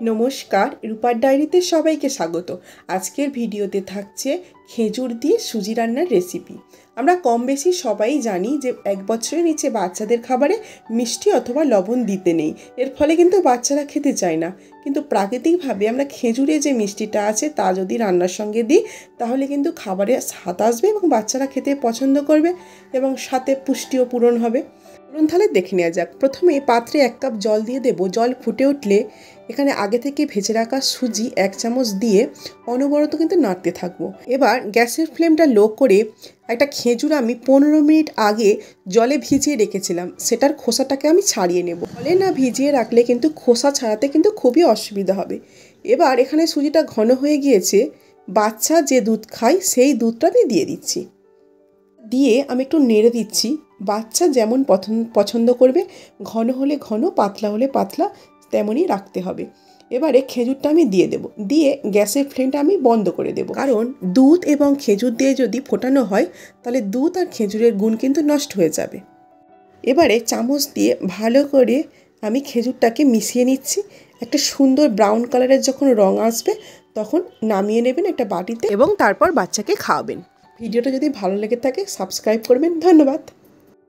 নমস্কার, রূপার ডায়েরিতে সবাইকে স্বাগত। আজকের ভিডিওতে থাকছে খেজুর দিয়ে সুজি রান্নার রেসিপি। আমরা কম বেশি সবাই জানি যে 1 বছরের নিচে বাচ্চাদের খাবারে মিষ্টি অথবা লবণ দিতে নেই। এর ফলে কিন্তু বাচ্চারা খেতে চায় না। কিন্তু প্রাকৃতিকভাবে আমরা খেজুরে যে মিষ্টিটা আছে তা যদি রান্নার সঙ্গে দিই তাহলে কিন্তু খাবারে স্বাদ আসবে এবং বাচ্চারা খেতে পছন্দ করবে এবং সাথে পুষ্টিও পূরণ হবে। তাহলে দেখে নেওয়া যাক। প্রথমে পাত্রে 1 কাপ জল দিয়ে দেব। জল ফুটে উঠলে এখানে আগে থেকে ভেজে রাখা সুজি 1 চামচ দিয়ে অনবরত কিন্তু নাড়তে থাকবো। এবার গ্যাসের ফ্লেমটা লো করে একটা খেজুর আমি 15 মিনিট আগে জলে ভিজিয়ে রেখেছিলাম, সেটার খোসাটাকে আমি ছাড়িয়ে নেব। জলে না ভিজিয়ে রাখলে কিন্তু খোসা ছাড়াতে কিন্তু খুবই অসুবিধা হবে। এবার এখানে সুজিটা ঘন হয়ে গিয়েছে, বাচ্চা যে দুধ খায় সেই দুধটা আমি দিয়ে দিচ্ছি। দিয়ে আমি একটু নেড়ে দিচ্ছি। বাচ্চা যেমন পছন্দ করবে, ঘন হলে ঘন, পাতলা হলে পাতলা, তেমনই রাখতে হবে। এবারে খেজুরটা আমি দিয়ে দেব। দিয়ে গ্যাসের ফ্লেমটা আমি বন্ধ করে দেব, কারণ দুধ এবং খেজুর দিয়ে যদি ফোটানো হয় তাহলে দুধ আর খেজুরের গুণ কিন্তু নষ্ট হয়ে যাবে। এবারে চামচ দিয়ে ভালো করে আমি খেজুরটাকে মিশিয়ে নিচ্ছি। একটা সুন্দর ব্রাউন কালারের যখন রং আসবে তখন নামিয়ে নেবেন একটা বাটিতে এবং তারপর বাচ্চাকে খাওয়াবেন। ভিডিওটা যদি ভালো লেগে থাকে সাবস্ক্রাইব করবেন। ধন্যবাদ।